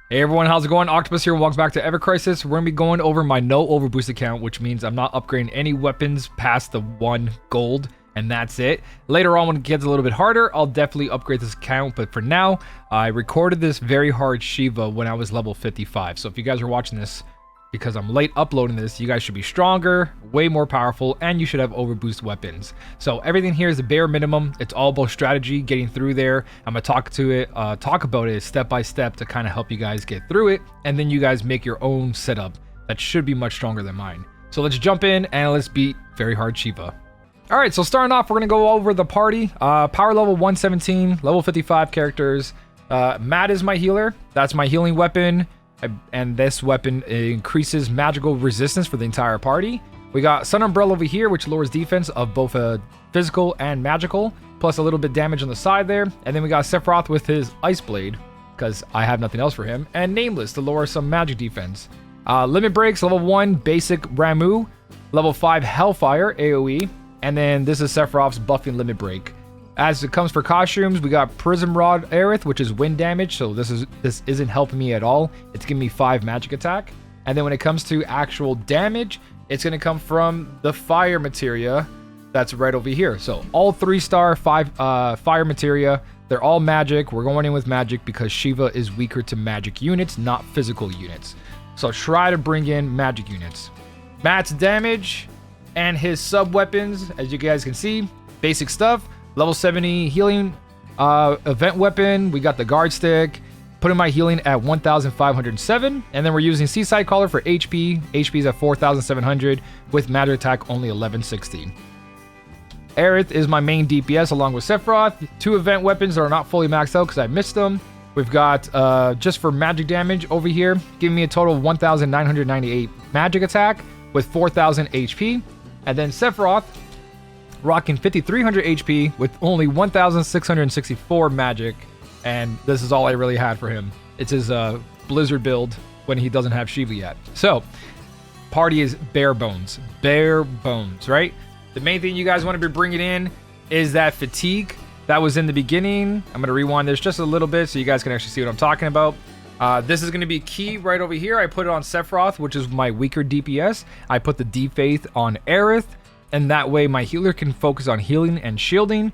Hey everyone, how's it going? Octopus here, welcome back to evercrisis. We're going to be going over my no overboost account, which means I'm not upgrading any weapons past the 1 gold, and that's it. Later on, when it gets a little bit harder, I'll definitely upgrade this account, but for now, I recorded this very hard Shiva when I was level 55. So if you guys are watching this because I'm late uploading this, you guys should be stronger, way more powerful, and you should have overboost weapons. So everything here is the bare minimum. It's all about strategy, getting through there. I'm gonna talk about it step by step to kind of help you guys get through it, and then you guys make your own setup that should be much stronger than mine. So let's jump in and let's beat very hard Shiva. All right, so starting off, we're gonna go over the party. Power level 117, level 55 characters. Matt is my healer. That's my healing weapon. And this weapon increases magical resistance for the entire party. We got Sun Umbrella over here, which lowers defense of both physical and magical, plus a little bit damage on the side there. And then we got Sephiroth with his Ice Blade, because I have nothing else for him. And Nameless to lower some magic defense. Limit Breaks, level 1, basic Ramu. Level 5, Hellfire, AoE. And then this is Sephiroth's buffing Limit Break. As it comes for costumes, we got Prism Rod Aerith, which is wind damage, so this isn't helping me at all. It's giving me 5 magic attack. And then when it comes to actual damage, it's going to come from the fire materia that's right over here. So all 3-star fire materia, they're all magic. We're going in with magic because Shiva is weaker to magic units, not physical units. So try to bring in magic units. Matt's damage and his sub weapons, as you guys can see, basic stuff. Level 70 healing event weapon. We got the guard stick. Putting my healing at 1,507. And then we're using Seaside Collar for HP. HP is at 4,700 with magic attack only 1160. Aerith is my main DPS along with Sephiroth. 2 event weapons that are not fully maxed out because I missed them. We've got, just for magic damage over here, giving me a total of 1,998 magic attack with 4,000 HP. And then Sephiroth, rocking 5,300 HP with only 1,664 magic, and this is all I really had for him. It's his Blizzard build when he doesn't have Shiva yet. So, party is bare bones, right? The main thing you guys want to be bringing in is that fatigue that was in the beginning. I'm going to rewind this just a little bit so you guys can actually see what I'm talking about. This is going to be key right over here. I put it on Sephiroth, which is my weaker DPS. I put the D-Faith on Aerith, and that way my healer can focus on healing and shielding.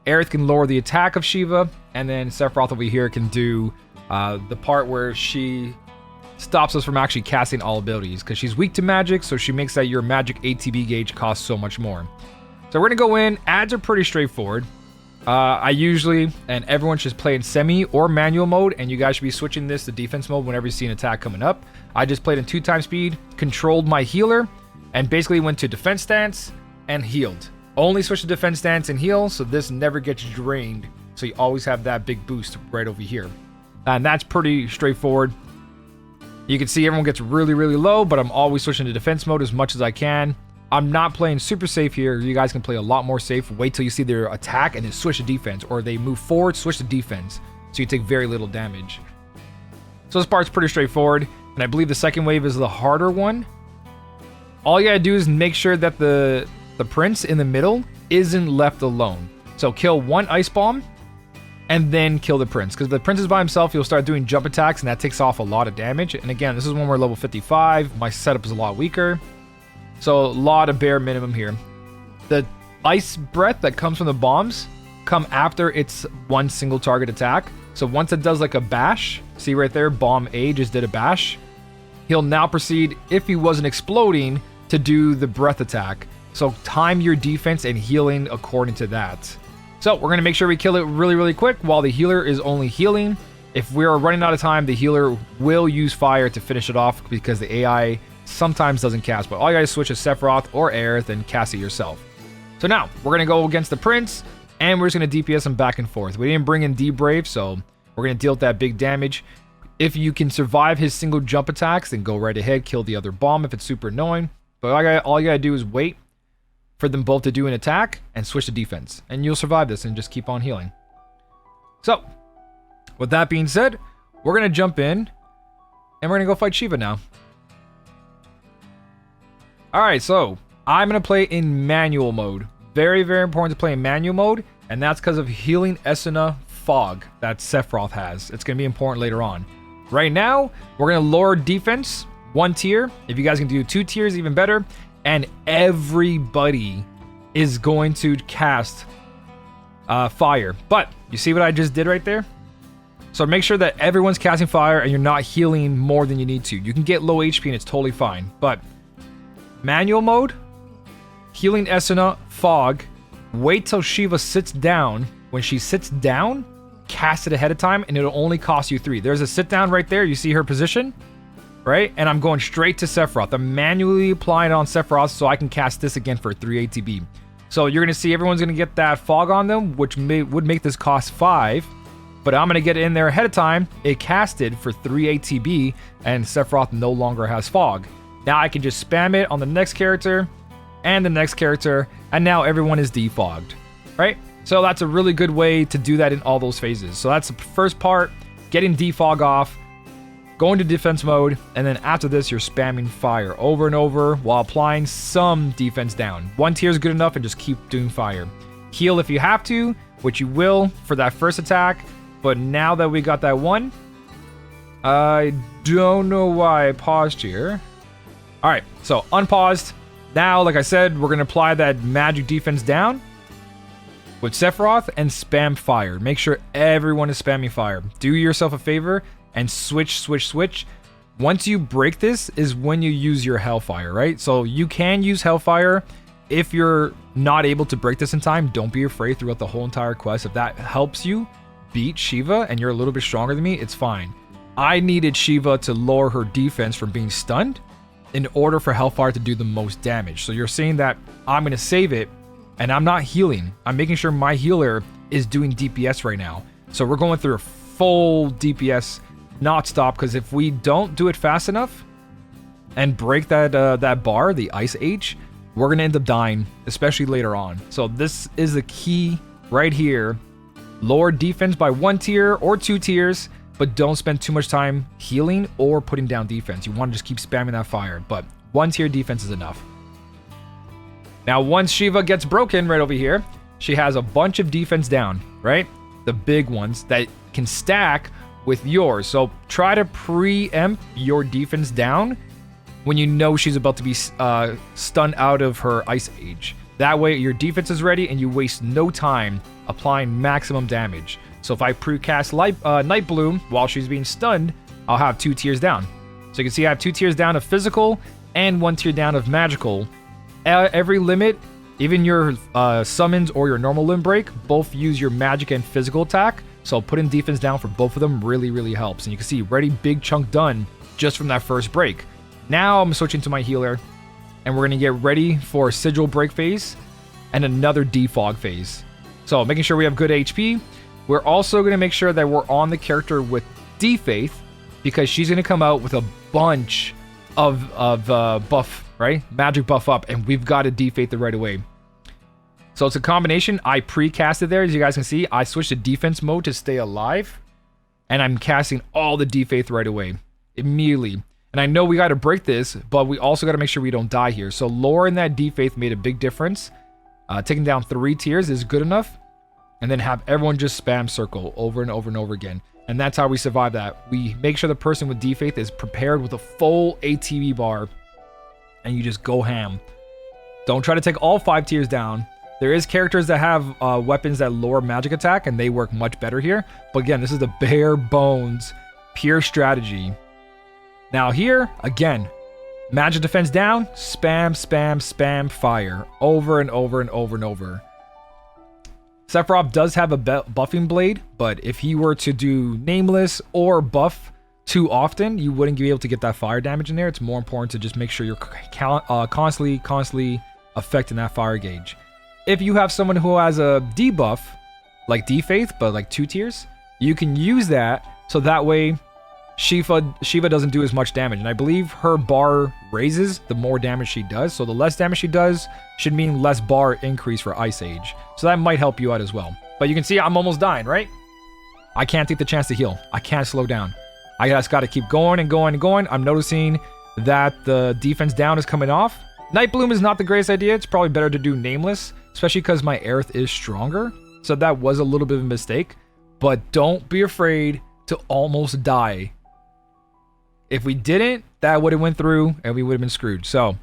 Aerith can lower the attack of Shiva, and then Sephiroth over here can do the part where she stops us from actually casting all abilities, because she's weak to magic, so she makes that your magic ATB gauge cost so much more. So we're going to go in. Ads are pretty straightforward. I usually, and everyone should play in semi or manual mode, and you guys should be switching this to defense mode whenever you see an attack coming up. I just played in 2x speed, controlled my healer, and basically went to defense stance and healed. Only switch to defense stance and heal, so this never gets drained. So you always have that big boost right over here. And that's pretty straightforward. You can see everyone gets really, really low, but I'm always switching to defense mode as much as I can. I'm not playing super safe here. You guys can play a lot more safe. Wait till you see their attack and then switch to defense. Or they move forward, switch to defense. So you take very little damage. So this part's pretty straightforward. And I believe the second wave is the harder one. All you gotta do is make sure that the prince in the middle isn't left alone. So kill 1 ice bomb and then kill the prince, because if the prince is by himself, he'll start doing jump attacks and that takes off a lot of damage. And again, this is when we're level 55. My setup is a lot weaker, so a lot of bare minimum here. The ice breath that comes from the bombs come after its 1 single target attack. So once it does like a bash, see right there, bomb A just did a bash, he'll now proceed, if he wasn't exploding, to do the breath attack. So time your defense and healing according to that. So we're going to make sure we kill it really, really quick while the healer is only healing. If we're running out of time, the healer will use fire to finish it off because the AI sometimes doesn't cast. But all you guys switch to Sephiroth or Aerith and cast it yourself. So now we're going to go against the prince and we're just going to DPS him back and forth. We didn't bring in D-Brave, so we're going to deal with that big damage. If you can survive his single jump attacks, then go right ahead, kill the other bomb if it's super annoying. But all you got to do is wait for them both to do an attack and switch to defense, and you'll survive this and just keep on healing. So with that being said, we're gonna jump in and we're gonna go fight Shiva now. All right, so I'm gonna play in manual mode. Very, very important to play in manual mode, and that's because of healing Esuna Fog that Sephiroth has. It's gonna be important later on. Right now, we're going to lower defense 1 tier. If you guys can do 2 tiers, even better. And everybody is going to cast fire. But you see what I just did right there? So make sure that everyone's casting fire and you're not healing more than you need to. You can get low HP and it's totally fine. But manual mode, healing Esuna, fog, wait till Shiva sits down. When she sits down, cast it ahead of time and it'll only cost you 3. There's a sit down right there. You see her position, right? And I'm going straight to Sephiroth. I'm manually applying it on Sephiroth so I can cast this again for 3 ATB. So you're going to see everyone's going to get that fog on them, which would make this cost 5. But I'm going to get it in there ahead of time. It casted for 3 ATB, and Sephiroth no longer has fog. Now I can just spam it on the next character, and the next character, and now everyone is defogged, right? So that's a really good way to do that in all those phases. So that's the first part, getting defog off, going to defense mode, and then after this, you're spamming fire over and over while applying some defense down. 1 tier is good enough, and just keep doing fire. Heal if you have to, which you will for that first attack. But now that we got that one, I don't know why I paused here. All right, so unpaused. Now, like I said, we're going to apply that magic defense down with Sephiroth and spam fire. Make sure everyone is spamming fire. Do yourself a favor and switch. Once you break this is when you use your Hellfire, right? So you can use Hellfire. If you're not able to break this in time, don't be afraid throughout the whole entire quest. If that helps you beat Shiva and you're a little bit stronger than me, it's fine. I needed Shiva to lower her defense from being stunned in order for Hellfire to do the most damage. So you're seeing that I'm going to save it and I'm not healing. I'm making sure my healer is doing DPS right now. So we're going through a full DPS, not stop, because if we don't do it fast enough and break that bar, the Ice Age, we're going to end up dying, especially later on. So this is the key right here. Lower defense by 1 tier or 2 tiers, but don't spend too much time healing or putting down defense. You want to just keep spamming that fire, but 1 tier defense is enough. Now, once Shiva gets broken right over here, she has a bunch of defense down, right? The big ones that can stack with yours. So try to preempt your defense down when you know she's about to be stunned out of her Ice Age. That way your defense is ready and you waste no time applying maximum damage. So if I precast Night Bloom while she's being stunned, I'll have 2 tiers down. So you can see I have 2 tiers down of physical and 1 tier down of magical. Every limit, even your summons or your normal limb break, both use your magic and physical attack. So putting defense down for both of them really helps. And you can see already big chunk done just from that first break. Now I'm switching to my healer and we're going to get ready for Sigil break phase and another defog phase. So making sure we have good HP. We're also going to make sure that we're on the character with D-Faith because she's going to come out with a bunch of buff, right? Magic buff up, and we've got to D-Faith it right away. So it's a combination. I pre-casted there, as you guys can see. I switched to defense mode to stay alive, and I'm casting all the D-Faith right away, immediately. And I know we got to break this, but we also got to make sure we don't die here. So lowering that D-Faith made a big difference. Taking down 3 tiers is good enough. And then have everyone just spam circle over and over again. And that's how we survive that. We make sure the person with D-Faith is prepared with a full ATB bar. And you just go ham. Don't try to take all 5 tiers down. There is characters that have weapons that lower magic attack, and they work much better here. But again, this is the bare bones, pure strategy. Now here, again, magic defense down, spam fire. Over and over. Sephiroth does have a buffing blade, but if he were to do Nameless or buff too often, you wouldn't be able to get that fire damage in there. It's more important to just make sure you're constantly affecting that fire gauge. If you have someone who has a debuff, like D-Faith, but like 2 tiers, you can use that so that way Shiva doesn't do as much damage. And I believe her bar raises the more damage she does. So the less damage she does should mean less bar increase for Ice Age. So that might help you out as well. But you can see I'm almost dying, right? I can't take the chance to heal. I can't slow down. I just got to keep going and going. I'm noticing that the defense down is coming off. Night Bloom is not the greatest idea. It's probably better to do Nameless, especially because my Aerith is stronger. So that was a little bit of a mistake. But don't be afraid to almost die If we didn't, that would have went through and we would have been screwed. So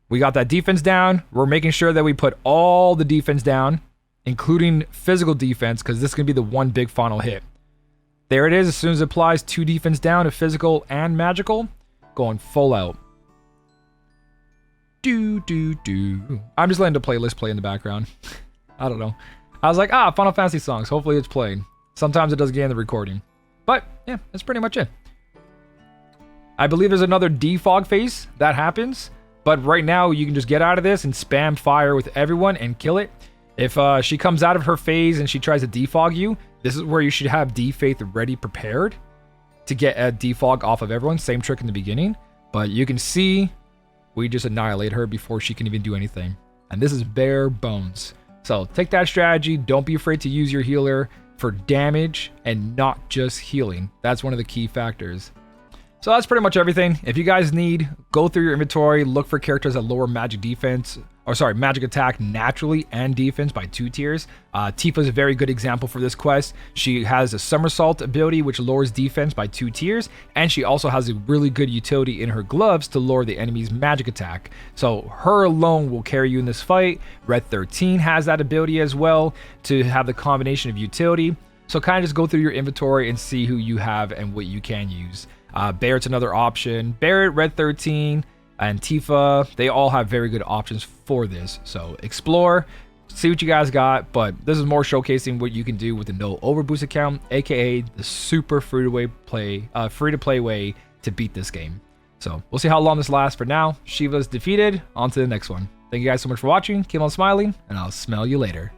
we got that defense down. We're making sure that we put all the defense down, including physical defense, because this is going to be the one big final hit. There it is. As soon as it applies 2 defense down to physical and magical, going full out. I'm just letting the playlist play in the background. I don't know. I was like, Final Fantasy songs. Hopefully it's playing. Sometimes it does get in the recording. But yeah, that's pretty much it. I believe there's another defog phase that happens. But right now, you can just get out of this and spam fire with everyone and kill it. If she comes out of her phase and she tries to defog you, this is where you should have D-Faith ready prepared to get a defog off of everyone. Same trick in the beginning. But you can see we just annihilate her before she can even do anything. And this is bare bones. So take that strategy. Don't be afraid to use your healer for damage and not just healing. That's one of the key factors. So that's pretty much everything. If you guys need, go through your inventory, look for characters that lower magic defense, magic attack naturally and defense by 2 tiers. Tifa is a very good example for this quest. She has a somersault ability which lowers defense by 2 tiers, and she also has a really good utility in her gloves to lower the enemy's magic attack. So her alone will carry you in this fight. Red 13 has that ability as well to have the combination of utility. So kind of just go through your inventory and see who you have and what you can use. Barrett's another option. Barrett, Red 13, and Tifa, they all have very good options for this. So explore, see what you guys got, but this is more showcasing what you can do with the no overboost account, aka the super free-to-play way to beat this game. So we'll see how long this lasts. For now, Shiva's defeated. On to the next one. Thank you guys so much for watching. Keep on smiling, and I'll smell you later.